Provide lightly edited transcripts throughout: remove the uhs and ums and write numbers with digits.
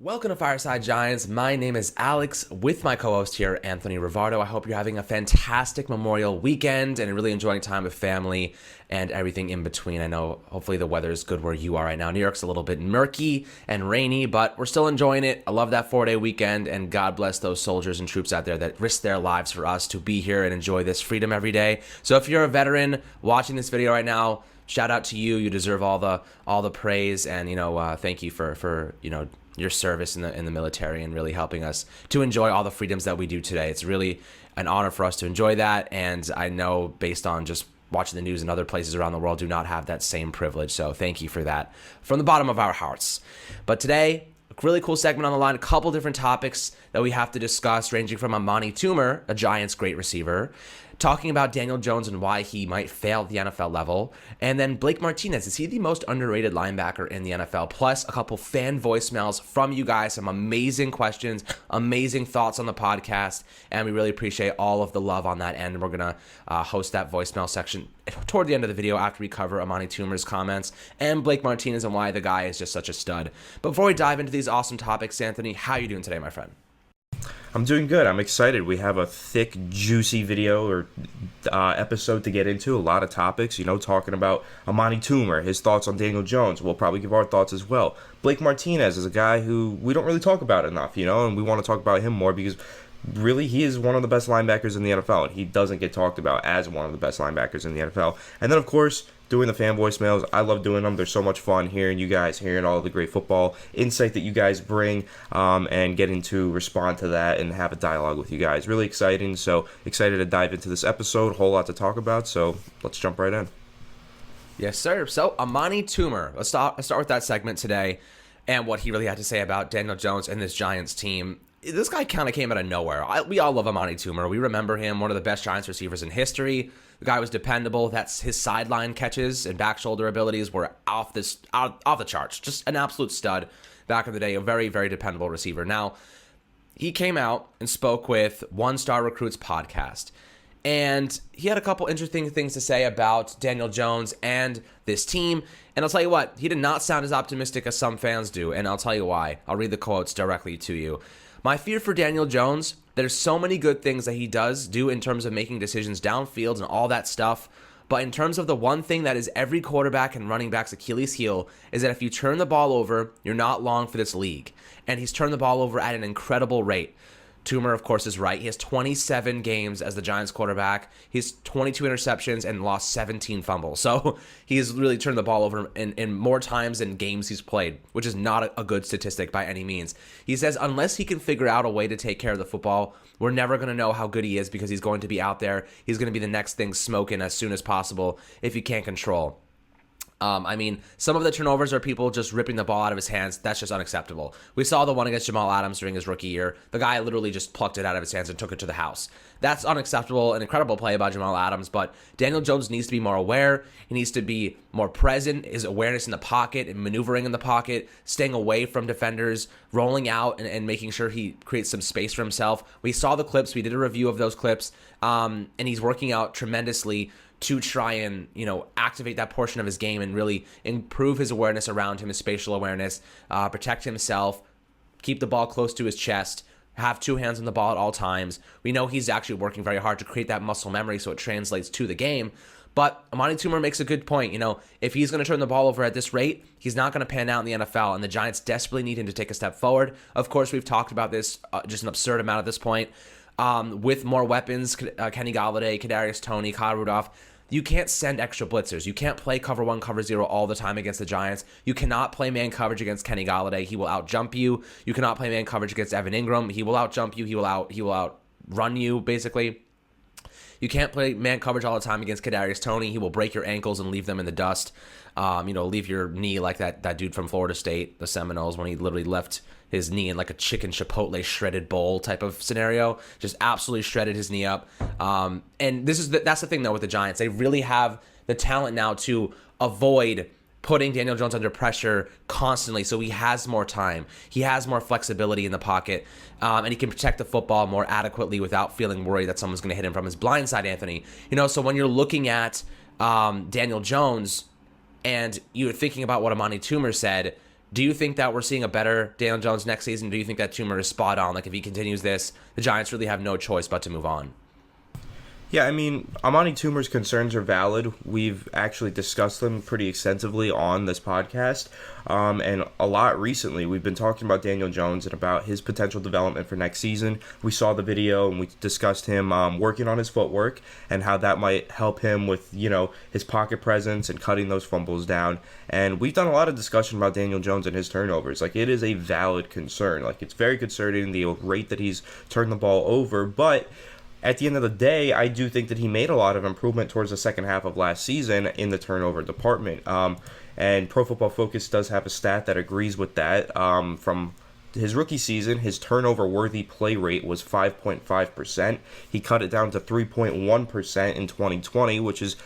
Welcome to Fireside Giants. My name is Alex with my co-host here, Anthony Rivardo. I hope you're having a fantastic Memorial weekend and really enjoying time with family and everything in between. I know hopefully the weather is good where you are right now. New York's a little bit murky and rainy, but we're still enjoying it. I love that 4-day weekend, and God bless those soldiers and troops out there that risk their lives for us to be here and enjoy this freedom every day. So if you're a veteran watching this video right now, shout out to you. You deserve all the praise, and thank you for your service in the military and really helping us to enjoy all the freedoms that we do today. It's really an honor for us to enjoy that, and I know based on just watching the news in other places around the world do not have that same privilege. So thank you for that from the bottom of our hearts. But today, a really cool segment on the line, a couple different topics that we have to discuss, ranging from Amani Toomer, a Giants great receiver, talking about Daniel Jones and why he might fail at the NFL level. And then Blake Martinez, is he the most underrated linebacker in the NFL? Plus a couple fan voicemails from you guys, some amazing questions, amazing thoughts on the podcast. And we really appreciate all of the love on that end. We're going to host that voicemail section toward the end of the video after we cover Amani Toomer's comments and Blake Martinez and why the guy is just such a stud. But before we dive into these awesome topics, Anthony, how are you doing today, my friend? I'm doing good. I'm excited. We have a thick, juicy video or episode to get into. A lot of topics, talking about Amani Toomer, his thoughts on Daniel Jones. We'll probably give our thoughts as well. Blake Martinez is a guy who we don't really talk about enough, and we want to talk about him more because really he is one of the best linebackers in the NFL, and he doesn't get talked about as one of the best linebackers in the NFL. And then, of course, doing the fan voicemails. I love doing them. They're so much fun hearing you guys, hearing all of the great football insight that you guys bring, and getting to respond to that and have a dialogue with you guys. Really exciting. So excited to dive into this episode. Whole lot to talk about. So let's jump right in. Yes, sir. So Amani Toomer, let's start with that segment today and what he really had to say about Daniel Jones and this Giants team. This guy kind of came out of nowhere. We all love Amani Toomer. We remember him, one of the best Giants receivers in history. The guy was dependable. That's his sideline catches and back shoulder abilities were off the charts. Just an absolute stud back in the day. A very, very dependable receiver. Now, he came out and spoke with One Star Recruits podcast, and he had a couple interesting things to say about Daniel Jones and this team. And I'll tell you what, he did not sound as optimistic as some fans do, and I'll tell you why. I'll read the quotes directly to you. My fear for Daniel Jones, there's so many good things that he does do in terms of making decisions downfield and all that stuff. But in terms of the one thing that is every quarterback and running back's Achilles heel is that if you turn the ball over, you're not long for this league. And he's turned the ball over at an incredible rate. Toomer, of course, is right. He has 27 games as the Giants quarterback. He's 22 interceptions and lost 17 fumbles. So he's really turned the ball over in more times than games he's played, which is not a good statistic by any means. He says unless he can figure out a way to take care of the football, we're never going to know how good he is because he's going to be out there. He's going to be the next thing smoking as soon as possible if he can't control. Some of the turnovers are people just ripping the ball out of his hands. That's just unacceptable. We saw the one against Jamal Adams during his rookie year. The guy literally just plucked it out of his hands and took it to the house. That's unacceptable. An incredible play by Jamal Adams, but Daniel Jones needs to be more aware. He needs to be more present. His awareness in the pocket and maneuvering in the pocket, staying away from defenders, rolling out and making sure he creates some space for himself. We saw the clips. We did a review of those clips, and he's working out tremendously to try and, activate that portion of his game and really improve his awareness around him, his spatial awareness, protect himself, keep the ball close to his chest, have two hands on the ball at all times. We know he's actually working very hard to create that muscle memory so it translates to the game. But Amani Toomer makes a good point. If he's going to turn the ball over at this rate, he's not going to pan out in the NFL, and the Giants desperately need him to take a step forward. Of course, we've talked about this just an absurd amount at this point. With more weapons, Kenny Golladay, Kadarius Toney, Kyle Rudolph, you can't send extra blitzers. You can't play cover 1, cover 0 all the time against the Giants. You cannot play man coverage against Kenny Golladay. He will out-jump you. You cannot play man coverage against Evan Ingram. He will out-jump you. He will outrun you, basically. You can't play man coverage all the time against Kadarius Toney. He will break your ankles and leave them in the dust. Leave your knee like that dude from Florida State, the Seminoles, when he literally left his knee in like a chicken chipotle shredded bowl type of scenario. Just absolutely shredded his knee up. And that's the thing, though, with the Giants. They really have the talent now to avoid putting Daniel Jones under pressure constantly, so he has more time. He has more flexibility in the pocket, and he can protect the football more adequately without feeling worried that someone's going to hit him from his blind side, Anthony. So when you're looking at Daniel Jones and you're thinking about what Amani Toomer said, Do you think that we're seeing a better Daniel Jones next season? Do you think that Toomer is spot on? Like, if he continues this, the Giants really have no choice but to move on. Yeah, I mean, Amani Toomer's concerns are valid. We've actually discussed them pretty extensively on this podcast. And a lot recently, we've been talking about Daniel Jones and about his potential development for next season. We saw the video and we discussed him working on his footwork and how that might help him with, his pocket presence and cutting those fumbles down. And we've done a lot of discussion about Daniel Jones and his turnovers. Like, it is a valid concern. Like, it's very concerning, the rate that he's turned the ball over, but at the end of the day, I do think that he made a lot of improvement towards the second half of last season in the turnover department. And Pro Football Focus does have a stat that agrees with that. From his rookie season, his turnover-worthy play rate was 5.5%. He cut it down to 3.1% in 2020, which is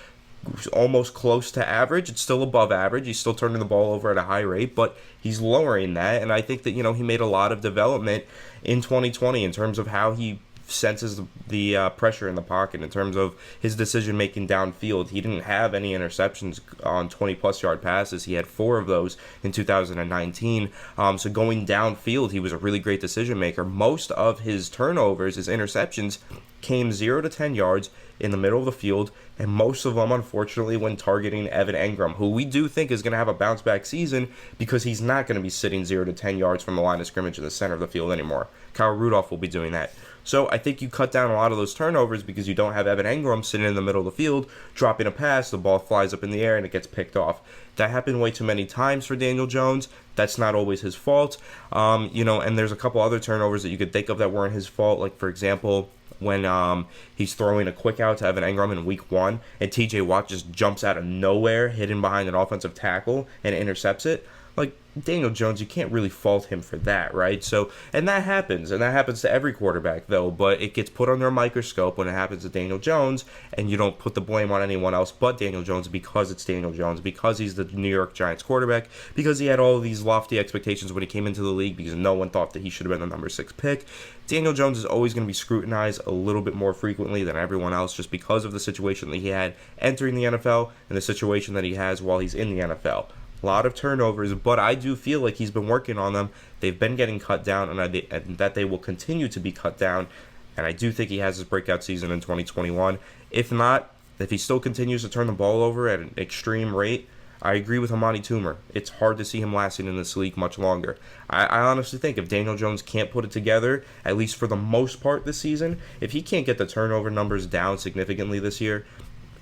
almost close to average. It's still above average. He's still turning the ball over at a high rate, but he's lowering that. And I think that, he made a lot of development in 2020 in terms of how he senses the pressure in the pocket, in terms of his decision making downfield. He didn't have any interceptions on 20+ yard passes. He had 4 of those in 2019. So going downfield, he was a really great decision maker. Most of his turnovers, his interceptions, came 0 to 10 yards in the middle of the field, and most of them, unfortunately, when targeting Evan Engram, who we do think is going to have a bounce back season because he's not going to be sitting 0 to 10 yards from the line of scrimmage in the center of the field anymore. Kyle Rudolph will be doing that. So I think you cut down a lot of those turnovers because you don't have Evan Engram sitting in the middle of the field, dropping a pass, the ball flies up in the air, and it gets picked off. That happened way too many times for Daniel Jones. That's not always his fault. And there's a couple other turnovers that you could think of that weren't his fault. Like, for example, when he's throwing a quick out to Evan Engram in week 1, and TJ Watt just jumps out of nowhere, hidden behind an offensive tackle, and intercepts it. Like, Daniel Jones, you can't really fault him for that, right? So, and that happens to every quarterback, though, but it gets put under a microscope when it happens to Daniel Jones, and you don't put the blame on anyone else but Daniel Jones because it's Daniel Jones, because he's the New York Giants quarterback, because he had all these lofty expectations when he came into the league, because no one thought that he should have been the number 6 pick. Daniel Jones is always going to be scrutinized a little bit more frequently than everyone else just because of the situation that he had entering the NFL and the situation that he has while he's in the NFL. A lot of turnovers, but I do feel like he's been working on them. They've been getting cut down, and that they will continue to be cut down. And I do think he has his breakout season in 2021. If not, if he still continues to turn the ball over at an extreme rate, I agree with Amani Toomer. It's hard to see him lasting in this league much longer. I honestly think if Daniel Jones can't put it together, at least for the most part this season, if he can't get the turnover numbers down significantly this year,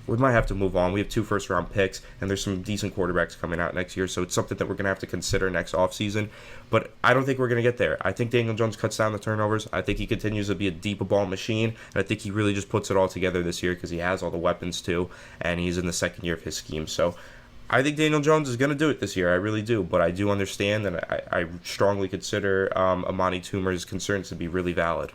we might have to move on. We have 2 first-round picks, and there's some decent quarterbacks coming out next year, so it's something that we're going to have to consider next offseason. But I don't think we're going to get there. I think Daniel Jones cuts down the turnovers. I think he continues to be a deep ball machine, and I think he really just puts it all together this year because he has all the weapons too, and he's in the second year of his scheme. So I think Daniel Jones is going to do it this year. I really do, but I do understand, and I strongly consider Amani Toomer's concerns to be really valid.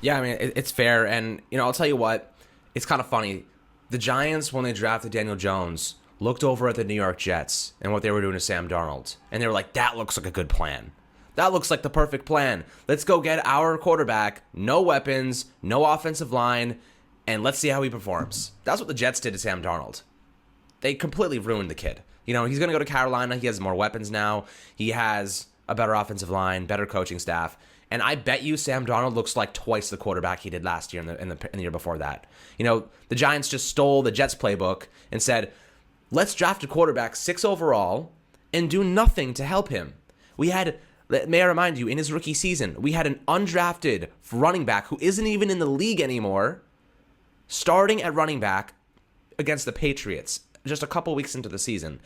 Yeah, I mean, it's fair, and I'll tell you what, it's kind of funny. The Giants, when they drafted Daniel Jones, looked over at the New York Jets and what they were doing to Sam Darnold. And they were like, that looks like a good plan. That looks like the perfect plan. Let's go get our quarterback, no weapons, no offensive line, and let's see how he performs. That's what the Jets did to Sam Darnold. They completely ruined the kid. He's going to go to Carolina. He has more weapons now. He has a better offensive line, better coaching staff. And I bet you Sam Darnold looks like twice the quarterback he did last year in the year before that. The Giants just stole the Jets playbook and said, let's draft a quarterback 6 overall and do nothing to help him. May I remind you, in his rookie season, we had an undrafted running back who isn't even in the league anymore, starting at running back against the Patriots just a couple weeks into the season.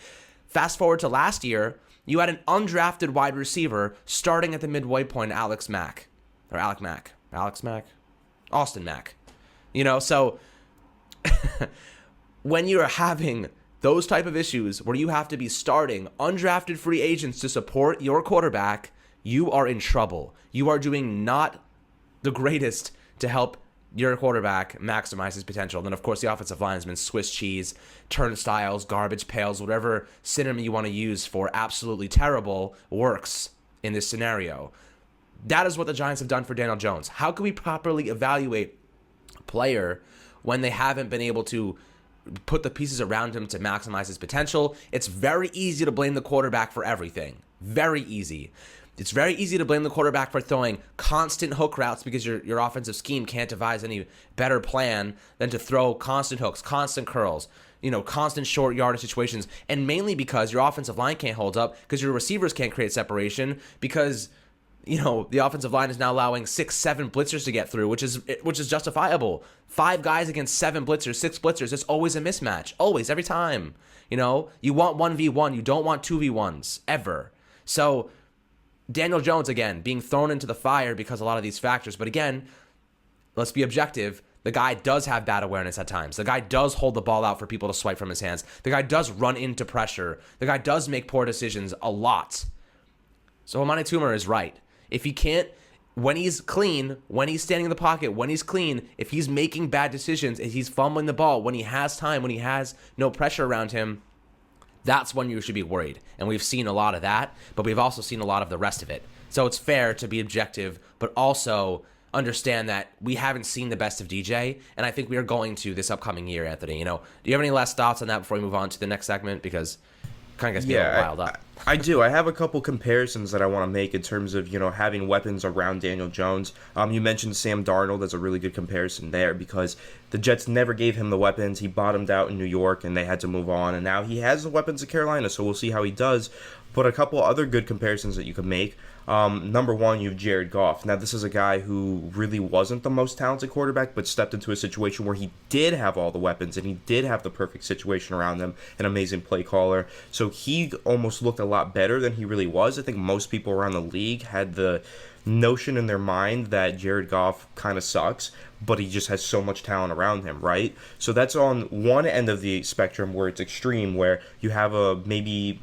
Fast forward to last year, you had an undrafted wide receiver starting at the midway point, Austin Mack. So when you're having those type of issues where you have to be starting undrafted free agents to support your quarterback, you are in trouble. You are doing not the greatest to help your quarterback maximize his potential. And then, of course, the offensive line has been Swiss cheese, turnstiles, garbage pails, whatever synonym you want to use for absolutely terrible works in this scenario. That is what the Giants have done for Daniel Jones. How can we properly evaluate a player when they haven't been able to put the pieces around him to maximize his potential? It's very easy to blame the quarterback for everything. Very easy. It's very easy to blame the quarterback for throwing constant hook routes because your offensive scheme can't devise any better plan than to throw constant hooks, constant curls, constant short yardage situations, and mainly because your offensive line can't hold up, because your receivers can't create separation, because the offensive line is now allowing 6-7 blitzers to get through, which is justifiable. 5 guys against 7 blitzers, 6 blitzers. It's always a mismatch. Always, every time. You want 1v1. You don't want 2v1s ever. So Daniel Jones, again, being thrown into the fire because of a lot of these factors. But again, let's be objective. The guy does have bad awareness at times. The guy does hold the ball out for people to swipe from his hands. The guy does run into pressure. The guy does make poor decisions a lot. So Amani Toomer is right. If he can't, when he's clean, when he's standing in the pocket, when he's clean, if he's making bad decisions, if he's fumbling the ball, when he has time, when he has no pressure around him, that's when you should be worried. And we've seen a lot of that, but we've also seen a lot of the rest of it. So it's fair to be objective, but also understand that we haven't seen the best of DJ, and I think we are going to this upcoming year, Anthony. Do you have any last thoughts on that before we move on to the next segment? Because it kind of gets me a little riled up. I do. I have a couple comparisons that I want to make in terms of, having weapons around Daniel Jones. You mentioned Sam Darnold. That's a really good comparison there because the Jets never gave him the weapons. He bottomed out in New York, and they had to move on. And now he has the weapons at Carolina, so we'll see how he does. But a couple other good comparisons that you could make. Number one, you have Jared Goff. Now, this is a guy who really wasn't the most talented quarterback, but stepped into a situation where he did have all the weapons, and he did have the perfect situation around him, an amazing play caller. So he almost looked a lot better than he really was. I think most people around the league had the notion in their mind that Jared Goff kind of sucks, but he just has so much talent around him, right? So that's on one end of the spectrum where it's extreme, where you have a maybe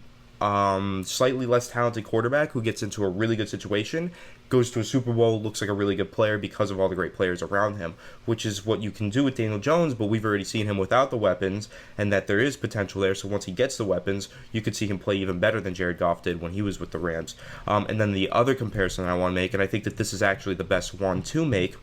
slightly less talented quarterback who gets into a really good situation, goes to a Super Bowl, looks like a really good player because of all the great players around him, which is what you can do with Daniel Jones, but we've already seen him without the weapons, and that there is potential there, so once he gets the weapons, you could see him play even better than Jared Goff did when he was with the Rams. And then the other comparison I want to make, and I think that this is actually the best one to make,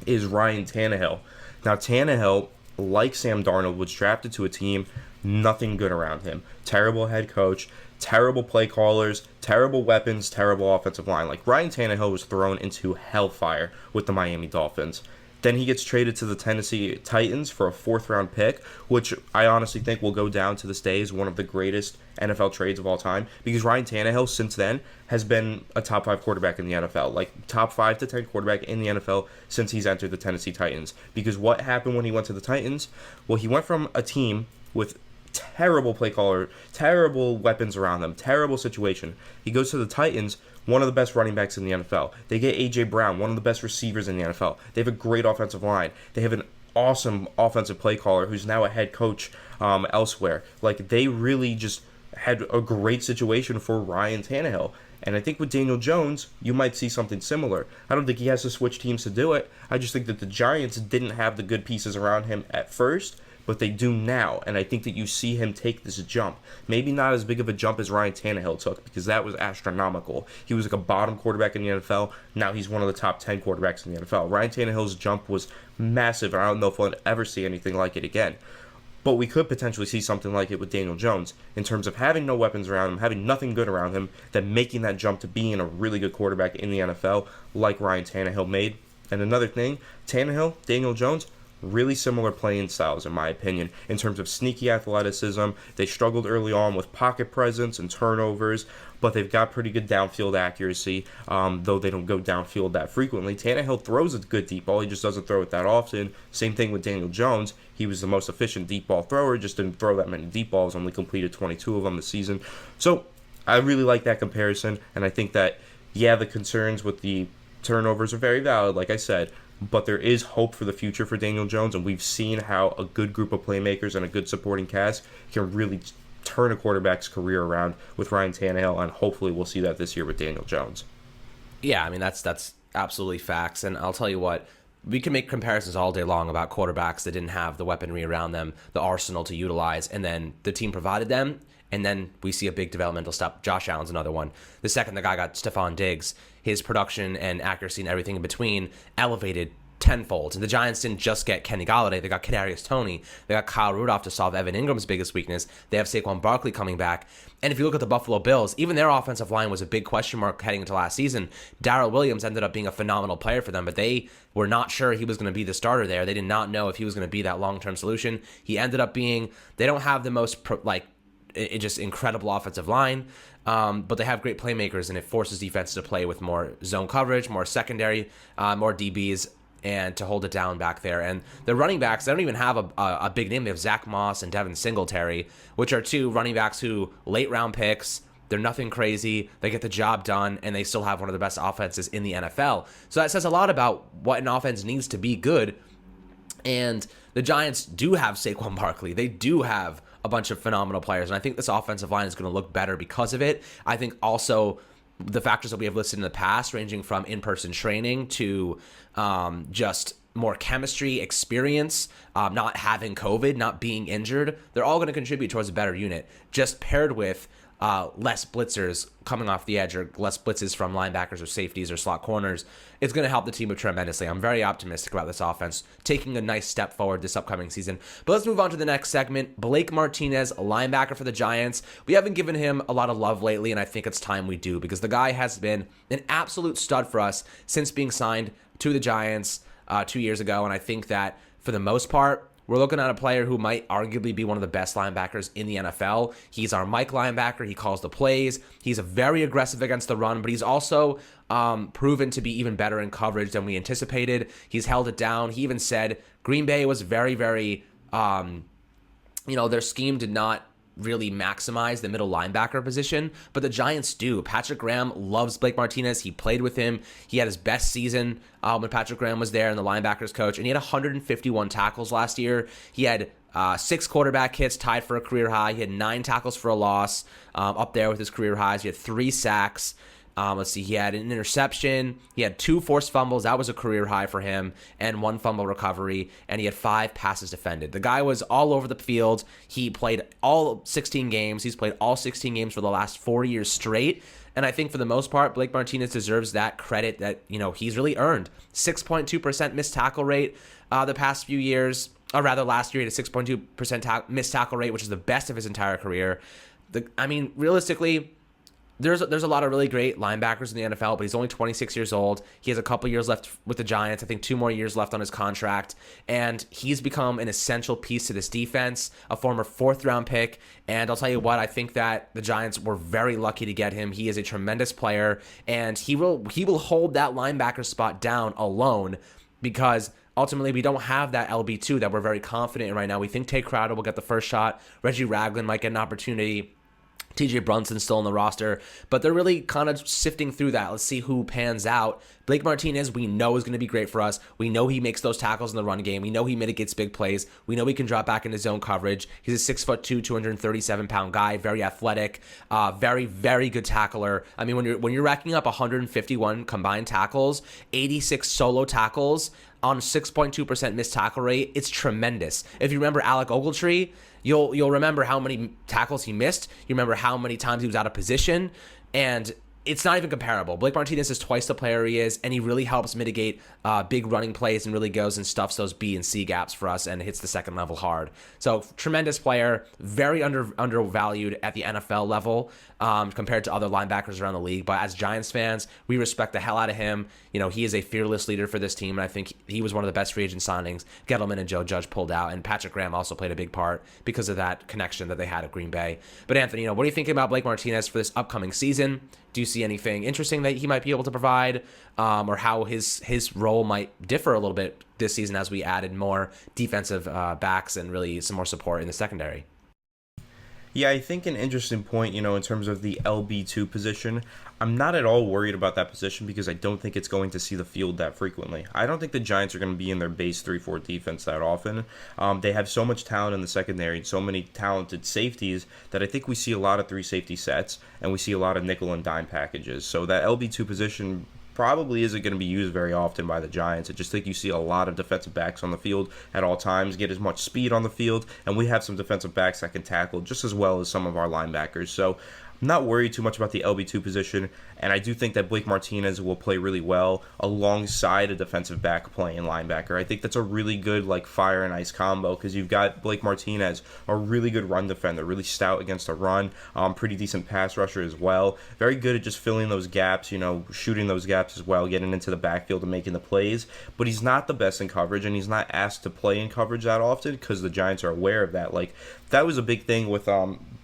is Ryan Tannehill. Now, Tannehill, like Sam Darnold, was drafted to a team, nothing good around him. Terrible head coach, terrible play callers, terrible weapons, terrible offensive line. Like, Ryan Tannehill was thrown into hellfire with the Miami Dolphins. Then he gets traded to the Tennessee Titans for a 4th-round pick, which I honestly think will go down to this day as one of the greatest NFL trades of all time, because Ryan Tannehill, since then, has been a top 5 quarterback in the NFL, like top 5 to 10 quarterback in the NFL since he's entered the Tennessee Titans. Because what happened when he went to the Titans? Well, he went from a team with terrible play caller, terrible weapons around them, terrible situation. He goes to the Titans, one of the best running backs in the NFL. They get A.J. Brown, one of the best receivers in the NFL. They have a great offensive line. They have an awesome offensive play caller who's now a head coach elsewhere. Like, they really just had a great situation for Ryan Tannehill. And I think with Daniel Jones, you might see something similar. I don't think he has to switch teams to do it. I just think that the Giants didn't have the good pieces around him at first, but they do now, and I think that you see him take this jump. Maybe not as big of a jump as Ryan Tannehill took, because that was astronomical. He was like a bottom quarterback in the NFL. Now he's one of the top 10 quarterbacks in the NFL. Ryan Tannehill's jump was massive, and I don't know if we'll ever see anything like it again. But we could potentially see something like it with Daniel Jones, in terms of having no weapons around him, having nothing good around him, then making that jump to being a really good quarterback in the NFL, like Ryan Tannehill made. And another thing, Tannehill, Daniel Jones, really similar playing styles, in my opinion, in terms of sneaky athleticism. They struggled early on with pocket presence and turnovers, but they've got pretty good downfield accuracy, though they don't go downfield that frequently. Tannehill throws a good deep ball. He just doesn't throw it that often. Same thing with Daniel Jones. He was the most efficient deep ball thrower, just didn't throw that many deep balls, only completed 22 of them this season. So I really like that comparison, and I think that, yeah, the concerns with the turnovers are very valid, like I said, but there is hope for the future for Daniel Jones, and we've seen how a good group of playmakers and a good supporting cast can really turn a quarterback's career around with Ryan Tannehill, and hopefully we'll see that this year with Daniel Jones. Yeah, I mean, that's absolutely facts, and I'll tell you what, we can make comparisons all day long about quarterbacks that didn't have the weaponry around them, the arsenal to utilize, and then the team provided them, and then we see a big developmental step. Josh Allen's another one. The second the guy got Stephon Diggs, his production and accuracy and everything in between elevated tenfold. And the Giants didn't just get Kenny Golladay. They got Kadarius Toney. They got Kyle Rudolph to solve Evan Ingram's biggest weakness. They have Saquon Barkley coming back. And if you look at the Buffalo Bills, even their offensive line was a big question mark heading into last season. Darrell Williams ended up being a phenomenal player for them, but they were not sure he was going to be the starter there. They did not know if he was going to be that long-term solution. He ended up being, they don't have the most, just incredible offensive line, but they have great playmakers, and it forces defense to play with more zone coverage, more secondary, more DBs, and to hold it down back there. And the running backs, they don't even have a big name. They have Zach Moss and Devin Singletary, which are two running backs who late-round picks. They're nothing crazy. They get the job done, and they still have one of the best offenses in the NFL. So that says a lot about what an offense needs to be good. And the Giants do have Saquon Barkley. They do have a bunch of phenomenal players, and I think this offensive line is going to look better because of it. I think also the factors that we have listed in the past, ranging from in-person training to just more chemistry, experience, not having COVID, not being injured, they're all going to contribute towards a better unit, just paired with less blitzers coming off the edge or less blitzes from linebackers or safeties or slot corners. It's going to help the team tremendously. I'm very optimistic about this offense taking a nice step forward this upcoming season. But let's move on to the next segment. Blake Martinez, a linebacker for the Giants. We haven't given him a lot of love lately, and I think it's time we do, because the guy has been an absolute stud for us since being signed to the Giants 2 years ago. And I think that for the most part, we're looking at a player who might arguably be one of the best linebackers in the NFL. He's our Mike linebacker. He calls the plays. He's very aggressive against the run, but he's also proven to be even better in coverage than we anticipated. He's held it down. He even said Green Bay was very, very, their scheme did not really maximize the middle linebacker position, but the Giants do. Patrick Graham loves Blake Martinez. He played with him. He had his best season when Patrick Graham was there and the linebackers coach, and he had 151 tackles last year. He had 6 quarterback hits, tied for a career high. He had 9 tackles for a loss, up there with his career highs. He had 3 sacks. He had an interception. He had 2 forced fumbles. That was a career high for him, and 1 fumble recovery, and he had 5 passes defended. The guy was all over the field. He played all 16 games. He's played all 16 games for the last 4 years straight, and I think for the most part, Blake Martinez deserves that credit that, he's really earned. 6.2% missed tackle rate the past few years, or rather last year he had a 6.2% missed tackle rate, which is the best of his entire career. Realistically, There's a lot of really great linebackers in the NFL, but he's only 26 years old. He has a couple years left with the Giants. I think 2 more years left on his contract. And he's become an essential piece to this defense, a former 4th-round pick. And I'll tell you what, I think that the Giants were very lucky to get him. He is a tremendous player, and he will hold that linebacker spot down alone, because ultimately, we don't have that LB2 that we're very confident in right now. We think Tay Crowder will get the first shot. Reggie Ragland might get an opportunity. TJ Brunson's still on the roster, but they're really kind of sifting through that. Let's see who pans out. Blake Martinez, we know, is going to be great for us. We know he makes those tackles in the run game. We know he mitigates big plays. We know he can drop back into zone coverage. He's a 6'2", 237-pound guy, very athletic, very, very good tackler. When you're racking up 151 combined tackles, 86 solo tackles on 6.2% missed tackle rate, it's tremendous. If you remember Alec Ogletree, you'll remember how many tackles he missed. You remember how many times he was out of position, and it's not even comparable. Blake Martinez is twice the player he is, and he really helps mitigate big running plays and really goes and stuffs those B and C gaps for us and hits the second level hard. So tremendous player, very undervalued at the NFL level compared to other linebackers around the league. But as Giants fans, we respect the hell out of him. He is a fearless leader for this team, and I think he was one of the best free agent signings. Gettleman and Joe Judge pulled out, and Patrick Graham also played a big part because of that connection that they had at Green Bay. But Anthony, what are you thinking about Blake Martinez for this upcoming season? Do you see anything interesting that he might be able to provide, or how his role might differ a little bit this season as we added more defensive backs and really some more support in the secondary? Yeah, I think an interesting point, in terms of the LB2 position, I'm not at all worried about that position because I don't think it's going to see the field that frequently. I don't think the Giants are going to be in their base 3-4 defense that often. They have so much talent in the secondary and so many talented safeties that I think we see a lot of 3 safety sets and we see a lot of nickel and dime packages. So that LB2 position probably isn't going to be used very often by the Giants. I just think you see a lot of defensive backs on the field at all times, get as much speed on the field, and we have some defensive backs that can tackle just as well as some of our linebackers. So I'm not worried too much about the LB2 position, and I do think that Blake Martinez will play really well alongside a defensive back playing linebacker. I think that's a really good like fire and ice combo because you've got Blake Martinez, a really good run defender, really stout against a run, pretty decent pass rusher as well, very good at just filling those gaps, shooting those gaps as well, getting into the backfield and making the plays, but he's not the best in coverage, and he's not asked to play in coverage that often because the Giants are aware of that. Like, that was a big thing with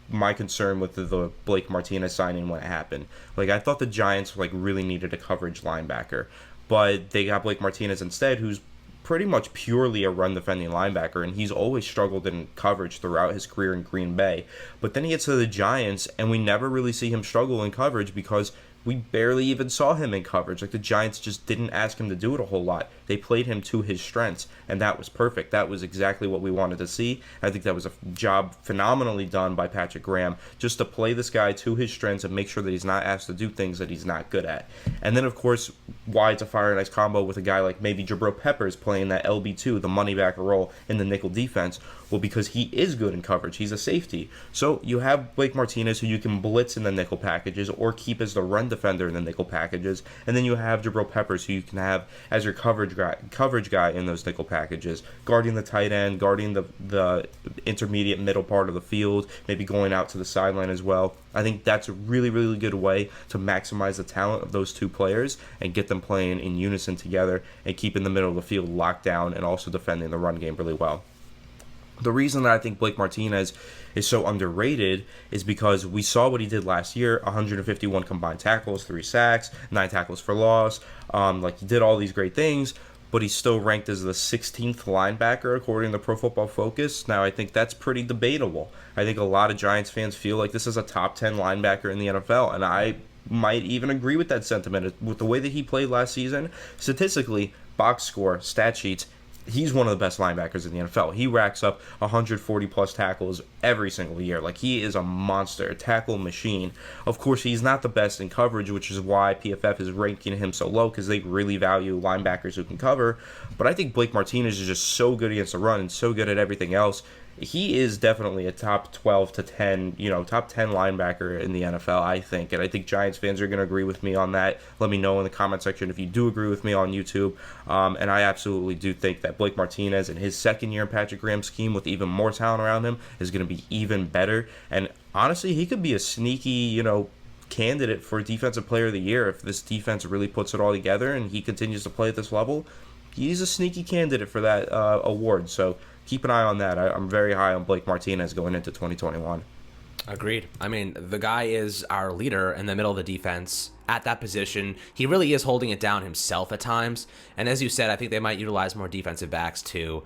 my concern with the Blake Martinez signing when it happened. Like, I thought the Giants like really needed a coverage linebacker, but they got Blake Martinez instead, who's pretty much purely a run defending linebacker, and he's always struggled in coverage throughout his career in Green Bay. But then he gets to the Giants, and we never really see him struggle in coverage because we barely even saw him in coverage. Like, the Giants just didn't ask him to do it a whole lot. They played him to his strengths, and that was perfect. That was exactly what we wanted to see. I think that was a job phenomenally done by Patrick Graham, just to play this guy to his strengths and make sure that he's not asked to do things that he's not good at. And then, of course, why it's a fire and ice combo with a guy like maybe Jabril Peppers playing that LB2, the money back role in the nickel defense. Well, because he is good in coverage. He's a safety. So you have Blake Martinez, who you can blitz in the nickel packages or keep as the run defender in the nickel packages. And then you have Jabril Peppers, who you can have as your coverage guy in those nickel packages, guarding the tight end, guarding the intermediate middle part of the field, maybe going out to the sideline as well. I think that's a really, really good way to maximize the talent of those two players and get them playing in unison together and keeping the middle of the field locked down and also defending the run game really well. The reason that I think Blake Martinez is so underrated is because we saw what he did last year: 151 combined tackles, 3 sacks, 9 tackles for loss. He did all these great things, but he's still ranked as the 16th linebacker according to Pro Football Focus. Now, I think that's pretty debatable. I think a lot of Giants fans feel like this is a top 10 linebacker in the NFL, and I might even agree with that sentiment. With the way that he played last season, statistically, box score, stat sheets, he's one of the best linebackers in the NFL. He racks up 140 plus tackles every single year. Like, he is a monster, a tackle machine. Of course, he's not the best in coverage, which is why PFF is ranking him so low, because they really value linebackers who can cover. But I think Blake Martinez is just so good against the run and so good at everything else. He is definitely a top 12 to 10, top 10 linebacker in the NFL, I think. And I think Giants fans are going to agree with me on that. Let me know in the comment section if you do agree with me on YouTube. And I absolutely do think that Blake Martinez in his second year in Patrick Graham's scheme with even more talent around him is going to be even better. And honestly, he could be a sneaky, candidate for Defensive Player of the Year if this defense really puts it all together and he continues to play at this level. He's a sneaky candidate for that award. So keep an eye on that. I'm very high on Blake Martinez going into 2021. Agreed. I mean, the guy is our leader in the middle of the defense at that position. He really is holding it down himself at times. And as you said, I think they might utilize more defensive backs too,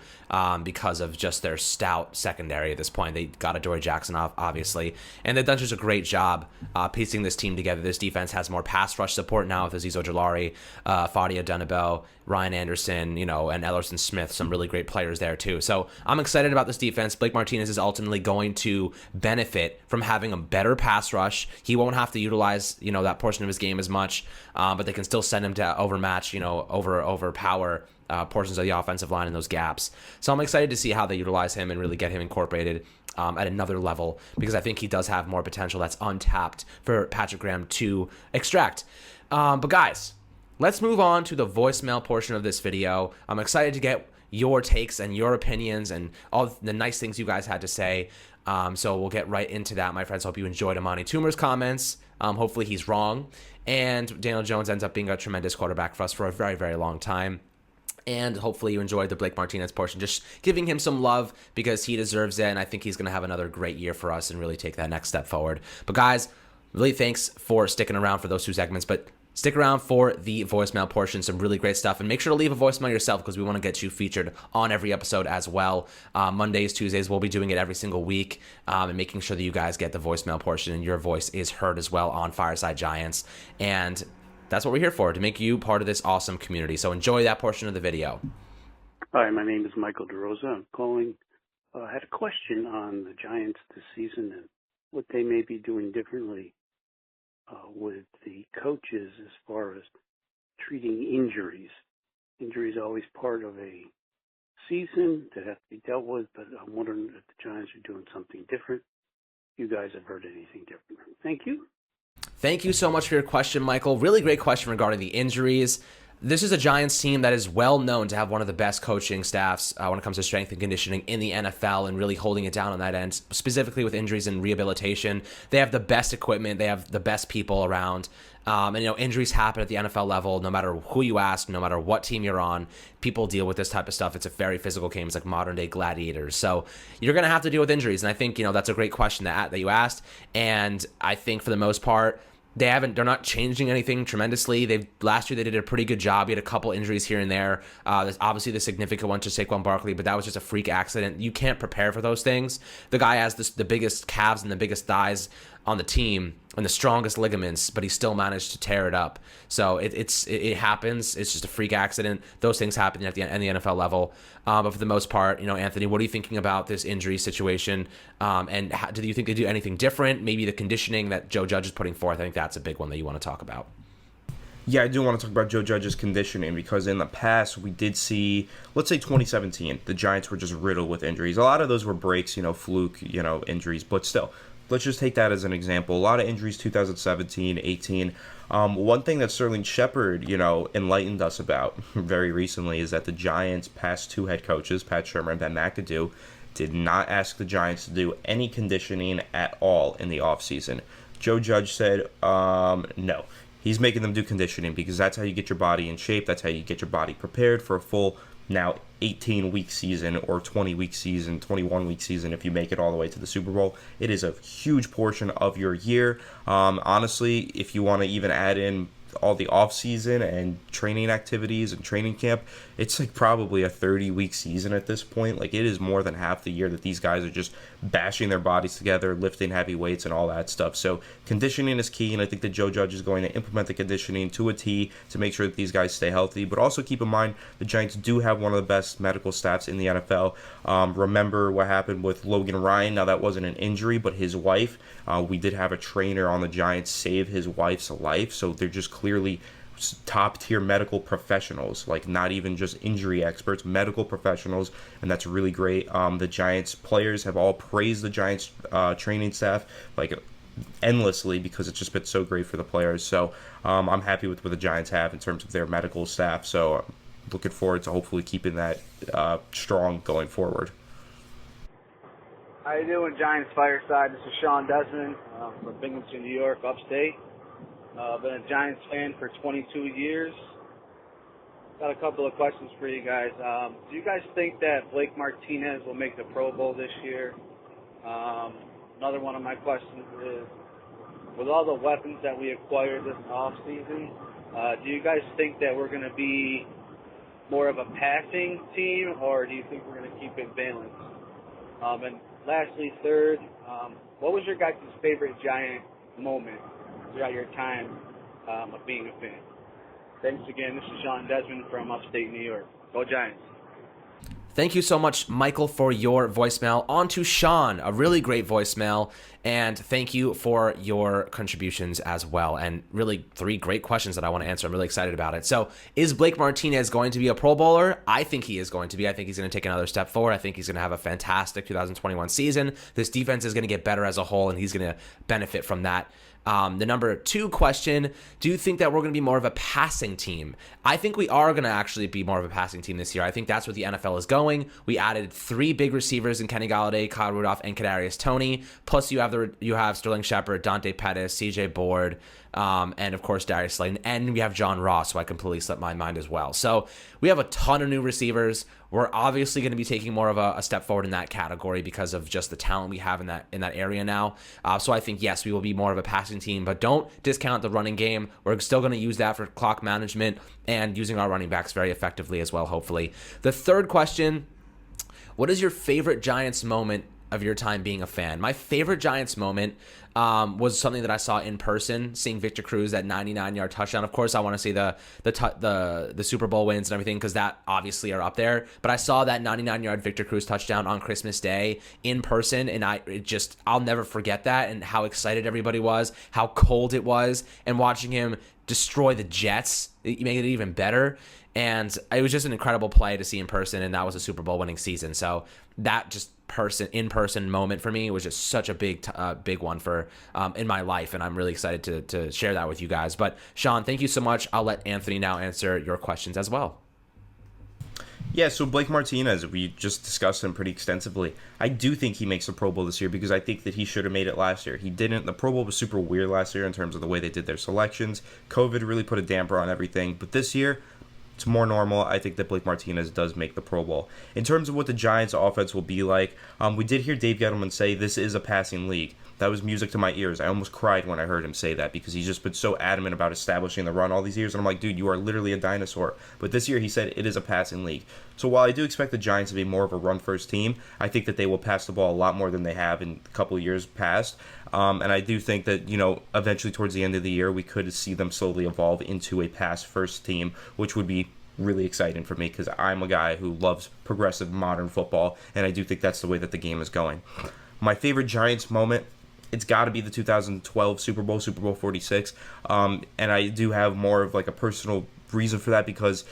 because of just their stout secondary at this point. They got Adoree Jackson off, obviously, and they've done just a great job piecing this team together. This defense has more pass rush support now with Azeez Ojulari, Fadia Dunabel, Ryan Anderson, and Ellerson Smith, some really great players there too. So I'm excited about this defense. Blake Martinez is ultimately going to benefit from having a better pass rush. He won't have to utilize, that portion of his game as much, but they can still send him to overmatch, overpower portions of the offensive line in those gaps. So I'm excited to see how they utilize him and really get him incorporated at another level, because I think he does have more potential that's untapped for Patrick Graham to extract. But guys, let's move on to the voicemail portion of this video. I'm excited to get your takes and your opinions and all the nice things you guys had to say. So we'll get right into that, my friends. Hope you enjoyed Amani Toomer's comments. Hopefully he's wrong. And Daniel Jones ends up being a tremendous quarterback for us for a very, very long time. And hopefully you enjoyed the Blake Martinez portion, just giving him some love because he deserves it. And I think he's going to have another great year for us and really take that next step forward. But guys, really thanks for sticking around for those 2 segments. But stick around for the voicemail portion, some really great stuff. And make sure to leave a voicemail yourself, because we want to get you featured on every episode as well. Mondays, Tuesdays, we'll be doing it every single week, and making sure that you guys get the voicemail portion and your voice is heard as well on Fireside Giants. And that's what we're here for, to make you part of this awesome community. So enjoy that portion of the video. Hi, my name is Michael DeRosa. I'm calling. I had a question on the Giants this season and what they may be doing differently with the coaches as far as treating injuries. Injuries are always part of a season that have to be dealt with, but I'm wondering if the Giants are doing something different. you guys have heard anything different. Thank you. Thank you so much for your question, Michael. Really great question regarding the injuries. This is a Giants team that is well known to have one of the best coaching staffs when it comes to strength and conditioning in the NFL and really holding it down on that end, specifically with injuries and rehabilitation. They have the best equipment. They have the best people around. And, injuries happen at the NFL level, no matter who you ask, no matter what team you're on. People deal with this type of stuff. It's a very physical game. It's like modern-day gladiators. So you're going to have to deal with injuries. And I think, that's a great question that you asked. And I think for the most part, they're not changing anything tremendously. Last year they did a pretty good job. You had a couple injuries here and there. There's obviously the significant one to Saquon Barkley, but that was just a freak accident. You can't prepare for those things. The guy has the biggest calves and the biggest thighs on the team and the strongest ligaments, but he still managed to tear it up. So it happens. It's just a freak accident. Those things happen at the NFL level. But for the most part, Anthony, what are you thinking about this injury situation? And do you think they do anything different? Maybe the conditioning that Joe Judge is putting forth. I think that's a big one that you want to talk about. Yeah, I do want to talk about Joe Judge's conditioning because in the past we did see, let's say 2017, the Giants were just riddled with injuries. A lot of those were breaks, fluke, injuries, but still. Let's just take that as an example. A lot of injuries 2017, 18. One thing that Sterling Shepard, enlightened us about very recently is that the Giants' past two head coaches, Pat Shurmur and Ben McAdoo, did not ask the Giants to do any conditioning at all in the offseason. Joe Judge said, no. He's making them do conditioning because that's how you get your body in shape. That's how you get your body prepared for a full now 18-week season or 20-week season, 21-week season if you make it all the way to the Super Bowl. It is a huge portion of your year. Honestly, if you want to even add in all the off-season and training activities and training camp, it's like probably a 30-week season at this point. Like, it is more than half the year that these guys are just bashing their bodies together, lifting heavy weights and all that stuff. So conditioning is key, and I think that Joe Judge is going to implement the conditioning to a T to make sure that these guys stay healthy. But also keep in mind, the Giants do have one of the best medical staffs in the NFL. Remember what happened with Logan Ryan. Now, that wasn't an injury, but his wife, we did have a trainer on the Giants save his wife's life. So they're just clearly top tier medical professionals, like not even just injury experts, medical professionals, and that's really great. The Giants players have all praised the Giants training staff like endlessly because it's just been so great for the players. So I'm happy with what the Giants have in terms of their medical staff. So I'm looking forward to hopefully keeping that strong going forward. How you doing, Giants Fireside? This is Sean Desmond from Binghamton, New York, upstate. Been a Giants fan for 22 years. Got a couple of questions for you guys. Do you guys think that Blake Martinez will make the Pro Bowl this year? Another one of my questions is, with all the weapons that we acquired this offseason, do you guys think that we're going to be more of a passing team, or do you think we're going to keep it balanced? And lastly, third, what was your guys' favorite Giant moment throughout your time of being a fan? Thanks again. This is Sean Desmond from upstate New York. Go Giants. Thank you so much, Michael, for your voicemail. On to Sean, a really great voicemail, and thank you for your contributions as well. And really 3 great questions that I want to answer. I'm really excited about it. So, is Blake Martinez going to be a Pro Bowler? I think he is going to be. I think he's going to take another step forward. I think he's going to have a fantastic 2021 season. This defense is going to get better as a whole, and he's going to benefit from that. The number 2 question, do you think that we're going to be more of a passing team? I think we are going to actually be more of a passing team this year. I think that's where the NFL is going. We added 3 big receivers in Kenny Golladay, Kyle Rudolph, and Kadarius Toney. Plus you have Sterling Shepard, Dante Pettis, CJ Board, and of course Darius Slayton, and we have John Ross, who I completely slipped my mind as well. So we have a ton of new receivers. We're obviously going to be taking more of a step forward in that category because of just the talent we have in that area now. So I think, yes, we will be more of a passing team, but don't discount the running game. We're still going to use that for clock management and using our running backs very effectively as well, hopefully. The third question, what is your favorite Giants moment of your time being a fan? My favorite Giants moment was something that I saw in person, seeing Victor Cruz, that 99-yard touchdown. Of course, I want to see the Super Bowl wins and everything because that obviously are up there. But I saw that 99-yard Victor Cruz touchdown on Christmas Day in person, and I'll never forget that and how excited everybody was, how cold it was, and watching him destroy the Jets, make it even better. And it was just an incredible play to see in person, and that was a Super Bowl winning season. So that just in-person moment for me was just such a big one for in my life, and I'm really excited to share that with you guys. But Sean, thank you so much. I'll let Anthony now answer your questions as well. Yeah, so Blake Martinez, we just discussed him pretty extensively. I do think he makes the Pro Bowl this year because I think that he should have made it last year. He didn't. The Pro Bowl was super weird last year in terms of the way they did their selections. COVID really put a damper on everything. But this year, it's more normal. I think that Blake Martinez does make the Pro Bowl. In terms of what the Giants' offense will be like, we did hear Dave Gettleman say this is a passing league. That was music to my ears. I almost cried when I heard him say that because he's just been so adamant about establishing the run all these years. And I'm like, dude, you are literally a dinosaur. But this year he said it is a passing league. So while I do expect the Giants to be more of a run-first team, I think that they will pass the ball a lot more than they have in a couple of years past. And I do think that, eventually towards the end of the year, we could see them slowly evolve into a pass-first team, which would be really exciting for me because I'm a guy who loves progressive modern football, and I do think that's the way that the game is going. My favorite Giants moment, it's got to be the 2012 Super Bowl 46. And I do have more of like a personal reason for that because,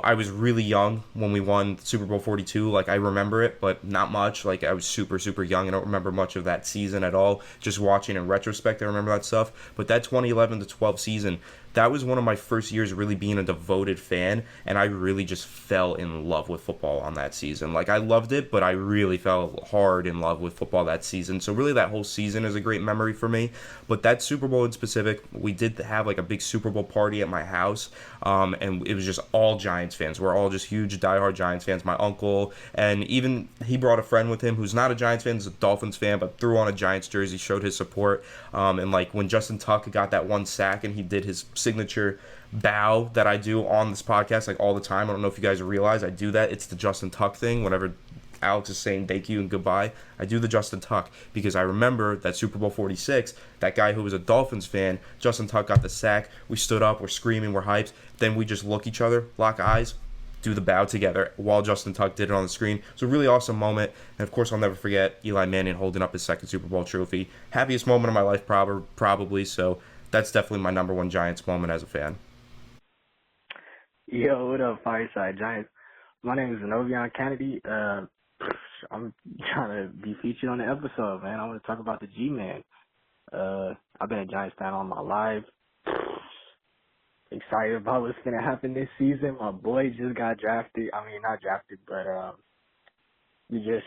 I was really young when we won Super Bowl 42. Like, I remember it, but not much. Like, I was super, super young. I don't remember much of that season at all. Just watching in retrospect, I remember that stuff. But that 2011 to 12 season, that was one of my first years really being a devoted fan, and I really just fell in love with football on that season. Like, I loved it, but I really fell hard in love with football that season. So really that whole season is a great memory for me. But that Super Bowl in specific, we did have like a big Super Bowl party at my house, and it was just all Giants fans. We're all just huge diehard Giants fans. My uncle, and even he brought a friend with him who's not a Giants fan, he's a Dolphins fan, but threw on a Giants jersey, showed his support. And like when Justin Tuck got that one sack and he did his signature bow that I do on this podcast like all the time. I don't know if you guys realize I do that. It's the Justin Tuck thing. Whenever Alex is saying thank you and goodbye, I do the Justin Tuck because I remember that Super Bowl 46, that guy who was a Dolphins fan, Justin Tuck got the sack. We stood up, we're screaming, we're hyped. Then we just look each other, lock eyes, do the bow together while Justin Tuck did it on the screen. It's a really awesome moment. And of course, I'll never forget Eli Manning holding up his second Super Bowl trophy. Happiest moment of my life, probably. So that's definitely my number one Giants moment as a fan. Yo, what up, Fireside Giants? My name is Zenovian Kennedy. I'm trying to be featured on the episode, man. I want to talk about the G-Man. I've been a Giants fan all my life. Excited about what's going to happen this season. My boy just got drafted. I mean, not drafted, but we just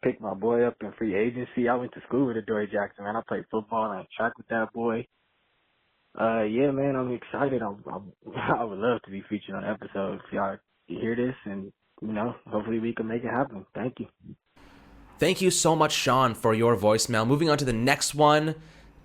picked my boy up in free agency. I went to school with Adoree Jackson, man. I played football and I track with that boy. Yeah, man, I'm excited. I would love to be featured on the episode if y'all hear this, and, hopefully we can make it happen. Thank you. Thank you so much, Sean, for your voicemail. Moving on to the next one,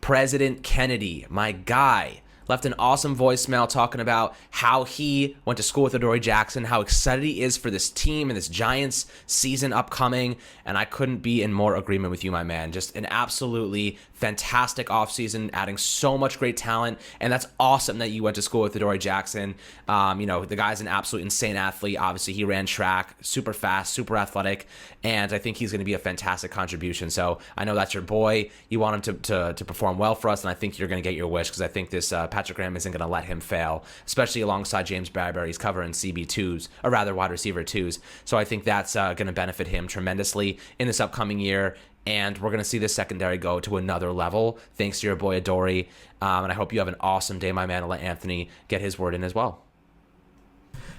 President Kennedy, my guy, left an awesome voicemail talking about how he went to school with Adoree Jackson, how excited he is for this team and this Giants season upcoming, and I couldn't be in more agreement with you, my man. Just an absolutely fantastic offseason, adding so much great talent, and that's awesome that you went to school with Adoree Jackson. The guy's an absolute insane athlete. Obviously, he ran track, super fast, super athletic, and I think he's going to be a fantastic contribution. So I know that's your boy. You want him to perform well for us, and I think you're going to get your wish because I think this Patrick Graham isn't going to let him fail, especially alongside James Bradbury. He's covering CB2s, or rather wide receiver 2s. So I think that's going to benefit him tremendously in this upcoming year. And we're going to see this secondary go to another level thanks to your boy Adoree. And I hope you have an awesome day, my man. I'll let Anthony get his word in as well.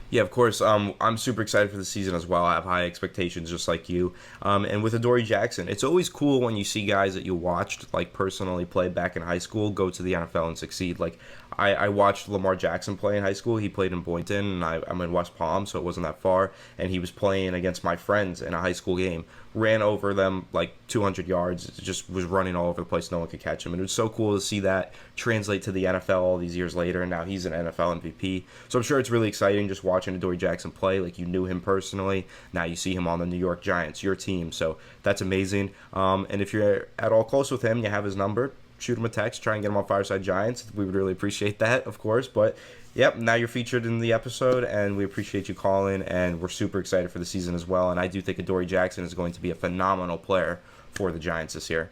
Yeah, of course. I'm super excited for the season as well. I have high expectations just like you. And with Adoree Jackson, it's always cool when you see guys that you watched, like, personally play back in high school, go to the NFL and succeed. Like, I watched Lamar Jackson play in high school. He played in Boynton, and I'm in West Palm, so it wasn't that far. And he was playing against my friends in a high school game. Ran over them like 200 yards. Just was running all over the place. No one could catch him. And it was so cool to see that translate to the NFL all these years later. And now he's an NFL MVP. So I'm sure it's really exciting just watching Adoree Jackson play. Like, you knew him personally. Now you see him on the New York Giants, your team. So that's amazing. And if you're at all close with him, you have his number. Shoot him a text. Try and get him on Fireside Giants. We would really appreciate that, of course. But yep, now you're featured in the episode, and we appreciate you calling, and we're super excited for the season as well. And I do think Adoree Jackson is going to be a phenomenal player for the Giants this year.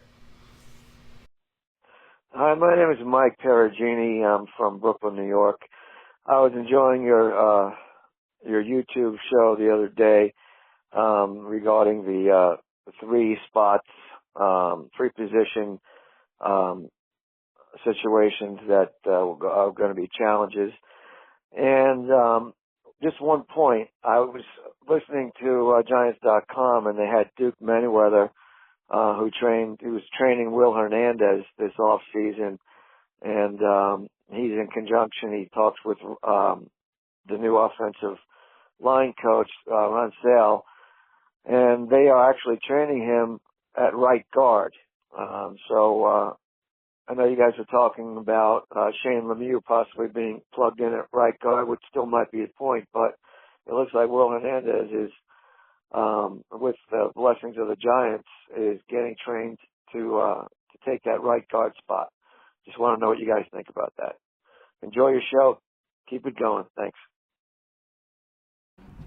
Hi, my name is Mike Perugini. I'm from Brooklyn, New York. I was enjoying your your YouTube show the other day regarding the 3 spots, 3 position situations that are going to be challenges. And just one point, I was listening to Giants.com, and they had Duke Manyweather, who was training Will Hernandez this off season, and he's in conjunction. He talks with the new offensive line coach, Ron Sale, and they are actually training him at right guard. So I know you guys are talking about Shane Lemieux possibly being plugged in at right guard, which still might be a point, but it looks like Will Hernandez is, with the blessings of the Giants, is getting trained to take that right guard spot. Just want to know what you guys think about that. Enjoy your show. Keep it going. Thanks.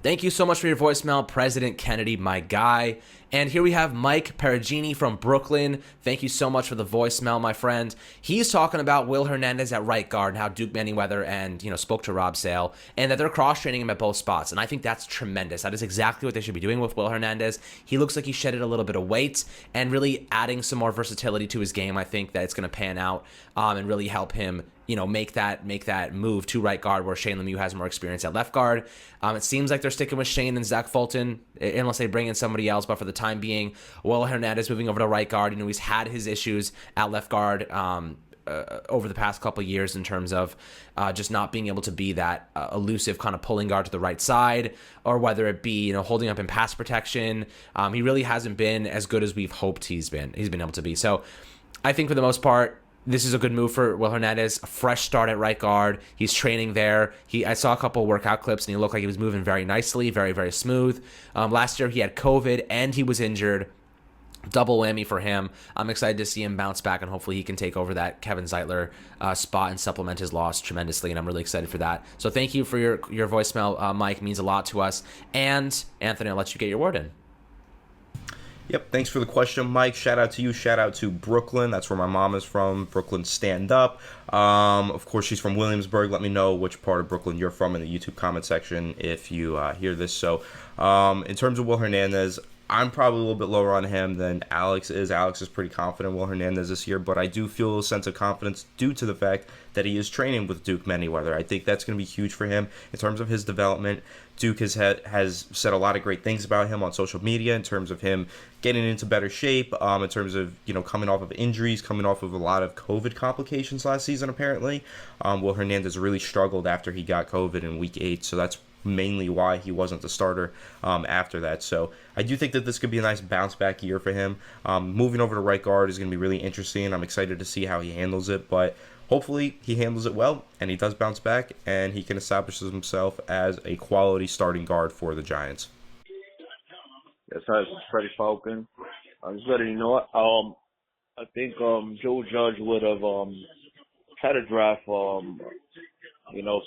Thank you so much for your voicemail, President Kennedy, my guy. And here we have Mike Perugini from Brooklyn. Thank you so much for the voicemail, my friend. He's talking about Will Hernandez at right guard and how Duke Manyweather and, spoke to Rob Sale and that they're cross-training him at both spots. And I think that's tremendous. That is exactly what they should be doing with Will Hernandez. He looks like he shedded a little bit of weight and really adding some more versatility to his game. I think that it's going to pan out and really help him make that move to right guard where Shane Lemieux has more experience at left guard. It seems like they're sticking with Shane and Zach Fulton unless they bring in somebody else. But for the time being, Will Hernandez moving over to right guard. He's had his issues at left guard over the past couple of years in terms of just not being able to be that elusive kind of pulling guard to the right side, or whether it be holding up in pass protection. He really hasn't been as good as we've hoped he's been able to be. So I think for the most part, this is a good move for Will Hernandez. A fresh start at right guard. He's training there. I saw a couple of workout clips, and he looked like he was moving very nicely, very, very smooth. Last year, he had COVID, and he was injured. Double whammy for him. I'm excited to see him bounce back, and hopefully he can take over that Kevin Zeitler spot and supplement his loss tremendously, and I'm really excited for that. So thank you for your voicemail, Mike. It means a lot to us. And, Anthony, I'll let you get your word in. Yep, thanks for the question, Mike. Shout out to you. Shout out to Brooklyn. That's where my mom is from. Brooklyn, stand up. Of course, she's from Williamsburg. Let me know which part of Brooklyn you're from in the YouTube comment section if you hear this. So, in terms of Will Hernandez, I'm probably a little bit lower on him than Alex is. Alex is pretty confident in Will Hernandez this year, but I do feel a sense of confidence due to the fact that he is training with Duke Manyweather. I think that's going to be huge for him in terms of his development. Duke has said a lot of great things about him on social media in terms of him getting into better shape, in terms of, coming off of injuries, coming off of a lot of COVID complications last season, apparently. Will Hernandez really struggled after he got COVID in Week 8, so that's mainly why he wasn't the starter after that. So I do think that this could be a nice bounce back year for him. Moving over to right guard is going to be really interesting. I'm excited to see how he handles it, but hopefully he handles it well and he does bounce back and he can establish himself as a quality starting guard for the Giants. Yes, hi, this is Freddie Falcon. I'm just letting you know, I think Joe Judge would have tried to draft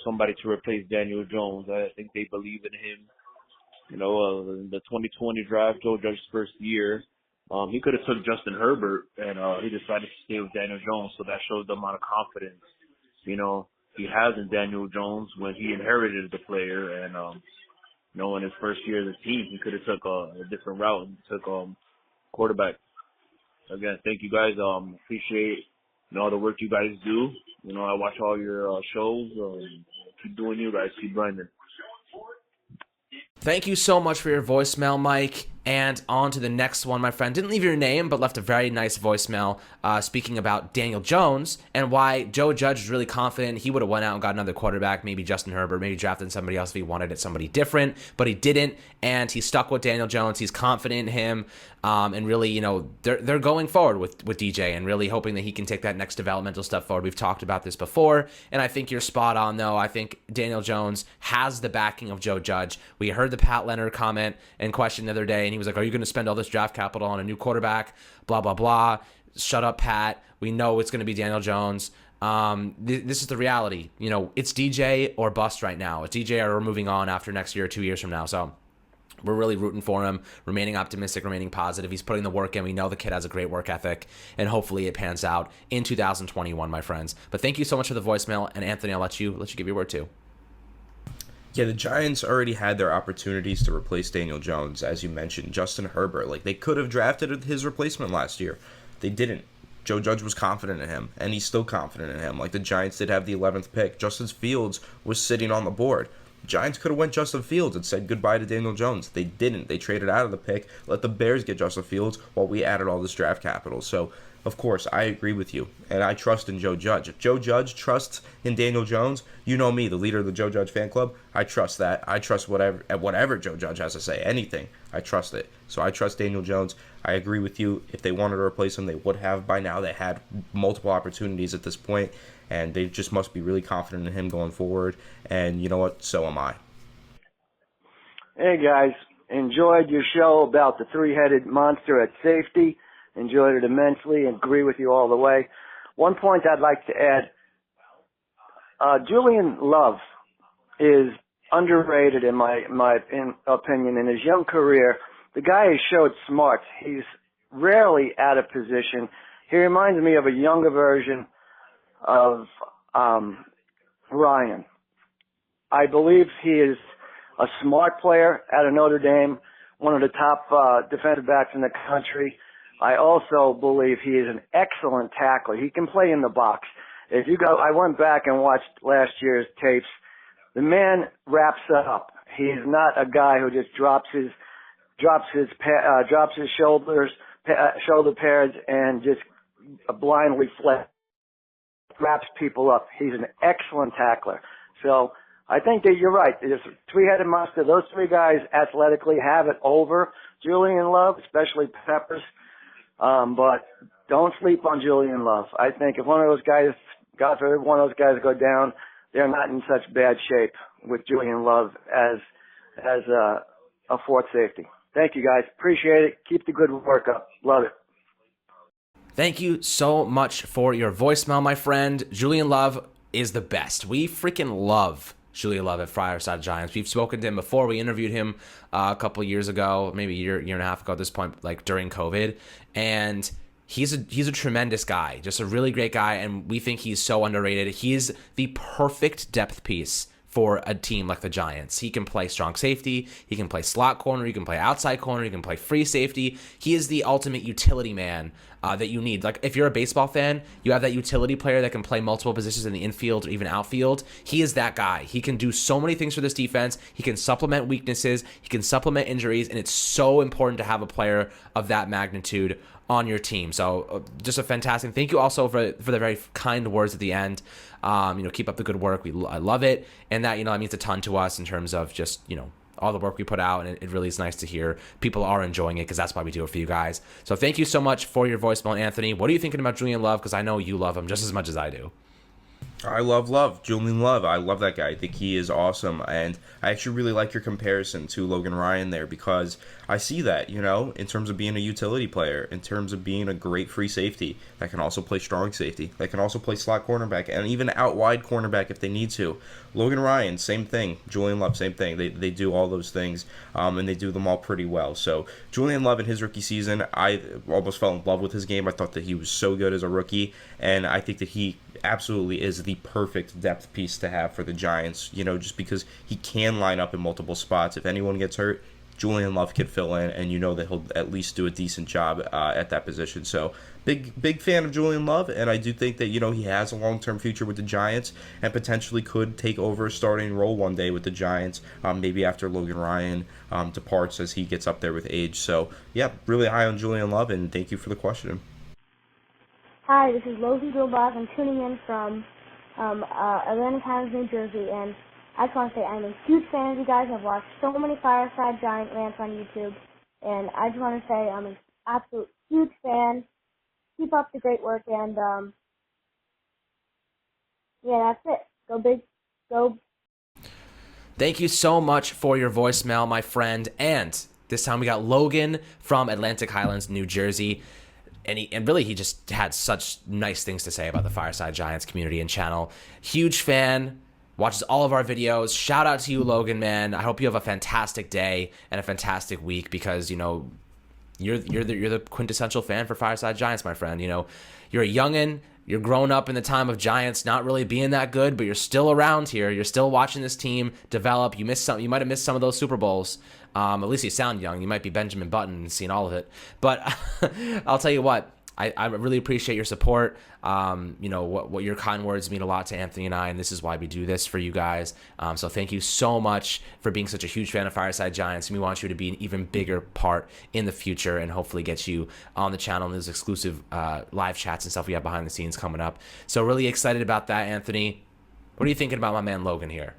somebody to replace Daniel Jones. I think they believe in him. In the 2020 draft, Joe Judge's first year, he could have took Justin Herbert, and he decided to stay with Daniel Jones, so that shows the amount of confidence, he has in Daniel Jones when he inherited the player. And, in his first year as a team, he could have took a different route and took quarterback. Again, thank you guys. Appreciate all the work you guys do. I watch all your shows. Keep doing you guys. Keep grinding. Thank you so much for your voicemail, Mike. And on to the next one, my friend. Didn't leave your name, but left a very nice voicemail speaking about Daniel Jones and why Joe Judge is really confident he would have went out and got another quarterback, maybe Justin Herbert, maybe drafted somebody else if he wanted it, somebody different, but he didn't, and he stuck with Daniel Jones. He's confident in him, and really, they're going forward with DJ and really hoping that he can take that next developmental step forward. We've talked about this before, and I think you're spot on, though. I think Daniel Jones has the backing of Joe Judge. We heard the Pat Leonard comment and question the other day, and he was like, are you going to spend all this draft capital on a new quarterback? Blah, blah, blah. Shut up, Pat. We know it's going to be Daniel Jones. This is the reality. It's DJ or bust right now. It's DJ or we're moving on after next year or 2 years from now. So we're really rooting for him, remaining optimistic, remaining positive. He's putting the work in. We know the kid has a great work ethic, and hopefully it pans out in 2021, my friends. But thank you so much for the voicemail. And Anthony, I'll let you give your word too. Yeah, the Giants already had their opportunities to replace Daniel Jones, as you mentioned. Justin Herbert, like they could have drafted his replacement last year. They didn't. Joe Judge was confident in him, and he's still confident in him. Like the Giants did have the 11th pick. Justin Fields was sitting on the board. Giants could have went Justin Fields and said goodbye to Daniel Jones. They didn't. They traded out of the pick, let the Bears get Justin Fields while we added all this draft capital. So, of course, I agree with you, and I trust in Joe Judge. If Joe Judge trusts in Daniel Jones, you know me, the leader of the Joe Judge fan club, I trust that. I trust whatever Joe Judge has to say, anything. I trust it. So I trust Daniel Jones. I agree with you. If they wanted to replace him, they would have by now. They had multiple opportunities at this point, and they just must be really confident in him going forward. And you know what? So am I. Hey guys, enjoyed your show about the three-headed monster at safety. Enjoyed it immensely and agree with you all the way. One point I'd like to add, Julian Love is underrated in my opinion. In his young career, the guy has showed smarts. He's rarely out of position. He reminds me of a younger version of Ryan. I believe he is a smart player out of Notre Dame, one of the top defensive backs in the country. I also believe he is an excellent tackler. He can play in the box. If you go, I went back and watched last year's tapes. The man wraps up. He's not a guy who just drops his shoulder pads and just blindly wraps people up. He's an excellent tackler. So I think that you're right. There's a three-headed monster. Those three guys athletically have it over Julian Love, especially Peppers. But don't sleep on Julian Love. I think if one of those guys, God forbid, one of those guys go down, they're not in such bad shape with Julian Love as a fourth safety. Thank you, guys. Appreciate it. Keep the good work up. Love it. Thank you so much for your voicemail, my friend. Julian Love is the best. We freaking love Julian Love at Fireside Giants. We've spoken to him before. We interviewed him a couple years ago, maybe a year and a half ago at this point, like during COVID. And he's a tremendous guy, just a really great guy. And we think he's so underrated. He's the perfect depth piece for a team like the Giants. He can play strong safety. He can play slot corner. He can play outside corner. He can play free safety. He is the ultimate utility man that you need. Like if you're a baseball fan, you have that utility player that can play multiple positions in the infield or even outfield. He is that guy. He can do so many things for this defense. He can supplement weaknesses. He can supplement injuries. And it's so important to have a player of that magnitude on your team. So just a fantastic. Thank you also for the very kind words at the end. Keep up the good work. I love it. And that, that means a ton to us in terms of just, all the work we put out. And it really is nice to hear people are enjoying it because that's why we do it for you guys. So thank you so much for your voicemail, Anthony. What are you thinking about Julian Love? Because I know you love him just as much as I do. I love Julian Love. I love that guy. I think he is awesome, and I actually really like your comparison to Logan Ryan there because I see that, in terms of being a utility player, in terms of being a great free safety that can also play strong safety, that can also play slot cornerback, and even out wide cornerback if they need to. Logan Ryan, same thing. Julian Love, same thing. They do all those things, and they do them all pretty well. So Julian Love in his rookie season, I almost fell in love with his game. I thought that he was so good as a rookie, and I think that he absolutely is the perfect depth piece to have for the Giants, just because he can line up in multiple spots. If anyone gets hurt, Julian Love can fill in, and that he'll at least do a decent job at that position. So big fan of Julian Love, and I do think that, he has a long-term future with the Giants and potentially could take over a starting role one day with the Giants, maybe after Logan Ryan departs as he gets up there with age. So, yeah, really high on Julian Love, and thank you for the question. Hi, this is Logan Gilbach. I'm tuning in from Atlantic Highlands, New Jersey, and I just want to say I'm a huge fan of you guys. I've watched so many Fireside Giant rants on YouTube, and I just want to say I'm an absolute huge fan. Keep up the great work, and that's it. Go big, go. Thank you so much for your voicemail, my friend. And this time we got Logan from Atlantic Highlands, New Jersey. And really, he just had such nice things to say about the Fireside Giants community and channel. Huge fan, watches all of our videos. Shout out to you, Logan, man. I hope you have a fantastic day and a fantastic week because, you're the quintessential fan for Fireside Giants, my friend. You're a youngin', You're grown up in the time of Giants not really being that good, but you're still around here. You're still watching this team develop. You missed some. You might have missed some of those Super Bowls. At least you sound young. You might be Benjamin Button and seen all of it. But I'll tell you what. I really appreciate your support. What your kind words mean a lot to Anthony and I, and this is why we do this for you guys. So thank you so much for being such a huge fan of Fireside Giants, and we want you to be an even bigger part in the future and hopefully get you on the channel and those exclusive live chats and stuff we have behind the scenes coming up. So really excited about that, Anthony. What are you thinking about my man Logan here?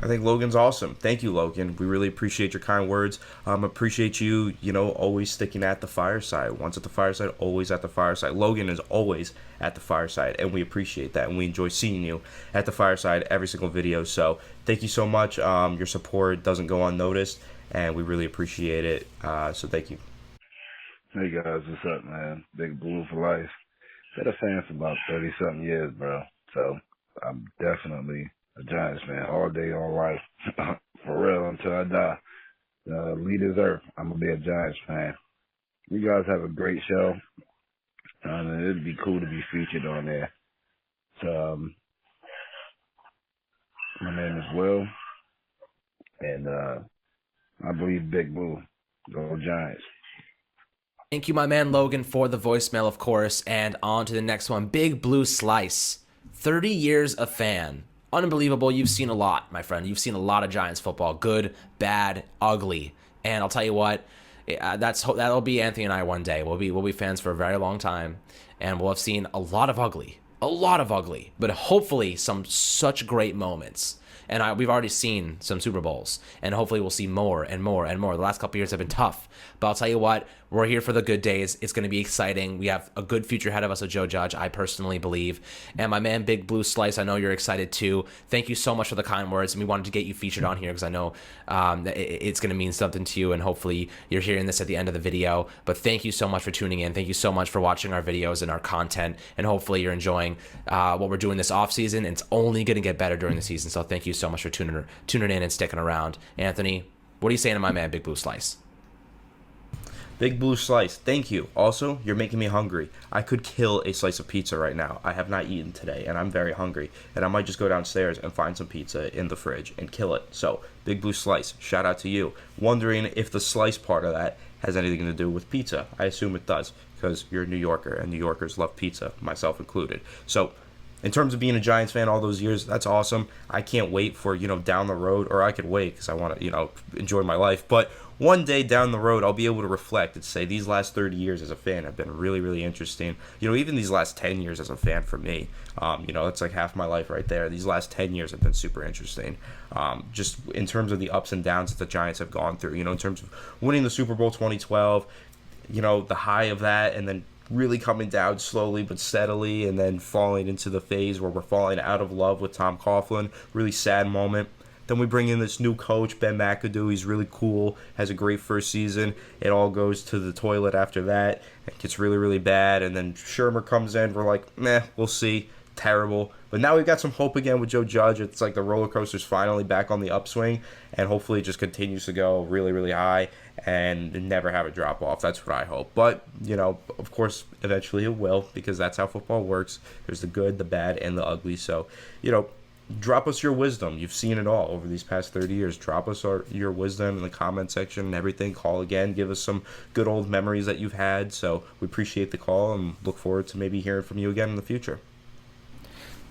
I think Logan's awesome. Thank you, Logan. We really appreciate your kind words. Appreciate you, always sticking at the fireside. Once at the fireside, always at the fireside. Logan is always at the fireside, and we appreciate that, and we enjoy seeing you at the fireside every single video. So thank you so much. Your support doesn't go unnoticed, and we really appreciate it. So thank you. Hey guys, what's up, man? Big Blue for life. Been a fan for about 30-something years, bro. So I'm definitely a Giants fan all day, all life, for real, until I die. Lead as earth, I'm going to be a Giants fan. You guys have a great show, and it'd be cool to be featured on there. So, my name is Will, and I believe Big Blue. Go Giants. Thank you, my man Logan, for the voicemail, of course, and on to the next one. Big Blue Slice, 30 years a fan. Unbelievable. You've seen a lot, my friend. You've seen a lot of Giants football. Good, bad, ugly. And I'll tell you what, that'll be Anthony and I one day. We'll be fans for a very long time, and we'll have seen a lot of ugly, but hopefully some such great moments. And we've already seen some Super Bowls, and hopefully we'll see more and more and more. The last couple years have been tough, but I'll tell you what, we're here for the good days. It's going to be exciting. We have a good future ahead of us with Joe Judge, I personally believe. And my man, Big Blue Slice, I know you're excited too. Thank you so much for the kind words, and we wanted to get you featured on here because I know that it's going to mean something to you, and hopefully you're hearing this at the end of the video. But thank you so much for tuning in. Thank you so much for watching our videos and our content, and hopefully you're enjoying what we're doing this offseason, and it's only going to get better during the season. So thank you so much for tuning in and sticking around. Anthony, what are you saying to my man, Big Blue Slice? Big Blue Slice, thank you. Also, you're making me hungry. I could kill a slice of pizza right now. I have not eaten today, and I'm very hungry. And I might just go downstairs and find some pizza in the fridge and kill it. So, Big Blue Slice, shout out to you. Wondering if the slice part of that has anything to do with pizza. I assume it does, because you're a New Yorker, and New Yorkers love pizza, myself included. So, in terms of being a Giants fan all those years, that's awesome. I can't wait for, down the road, or I could wait because I want to, enjoy my life. But one day down the road, I'll be able to reflect and say these last 30 years as a fan have been really, really interesting. Even these last 10 years as a fan for me, it's like half my life right there. These last 10 years have been super interesting. Just in terms of the ups and downs that the Giants have gone through, in terms of winning the Super Bowl 2012, the high of that, and then really coming down slowly but steadily, and then falling into the phase where we're falling out of love with Tom Coughlin. Really sad moment. Then we bring in this new coach, Ben McAdoo. He's really cool, has a great first season. It all goes to the toilet after that. It gets really, really bad. And then Shermer comes in. We're like, meh, we'll see. Terrible. But now we've got some hope again with Joe Judge. It's like the roller coaster's finally back on the upswing. And hopefully it just continues to go really, really high and never have a drop off. That's what I hope. But, of course, eventually it will, because that's how football works. There's the good, the bad, and the ugly. So, drop us your wisdom. You've seen it all over these past 30 years. Drop us your wisdom in the comment section and everything. Call again. Give us some good old memories that you've had. So we appreciate the call and look forward to maybe hearing from you again in the future.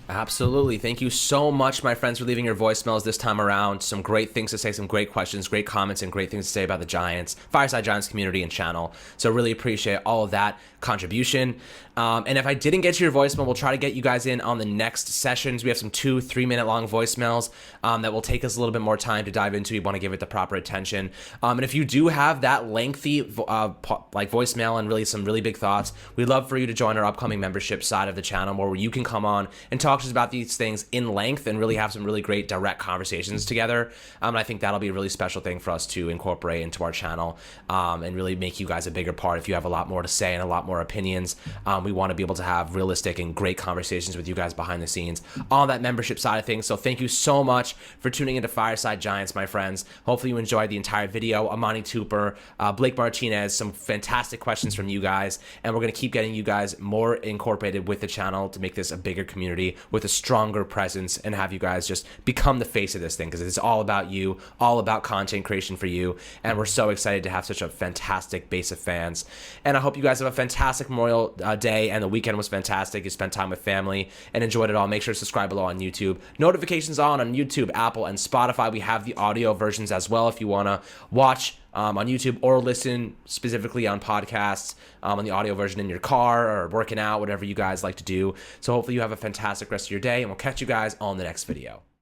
Absolutely. Thank you so much, my friends, for leaving your voicemails this time around. Some great things to say, some great questions, great comments, and great things to say about the Giants, Fireside Giants community and channel. So really appreciate all of that contribution. And if I didn't get to your voicemail, we'll try to get you guys in on the next sessions. We have some 2-3 minute long voicemails that will take us a little bit more time to dive into. You want to give it the proper attention. And if you do have that lengthy voicemail and really some really big thoughts, we'd love for you to join our upcoming membership side of the channel, where you can come on and talk talks about these things in length and really have some really great direct conversations together. And I think that'll be a really special thing for us to incorporate into our channel, and really make you guys a bigger part. If you have a lot more to say and a lot more opinions, we want to be able to have realistic and great conversations with you guys behind the scenes on that membership side of things. So thank you so much for tuning into Fireside Giants, my friends. Hopefully you enjoyed the entire video. Amani Toomer, Blake Martinez, some fantastic questions from you guys, and we're going to keep getting you guys more incorporated with the channel to make this a bigger community with a stronger presence, and have you guys just become the face of this thing, because it's all about you, all about content creation for you, and we're so excited to have such a fantastic base of fans. And I hope you guys have a fantastic Memorial Day, and the weekend was fantastic. You spent time with family and enjoyed it all. Make sure to subscribe below on YouTube. Notifications on YouTube, Apple, and Spotify. We have the audio versions as well if you want to watch on YouTube or listen specifically on podcasts, on the audio version in your car or working out, whatever you guys like to do. So hopefully you have a fantastic rest of your day, and we'll catch you guys on the next video.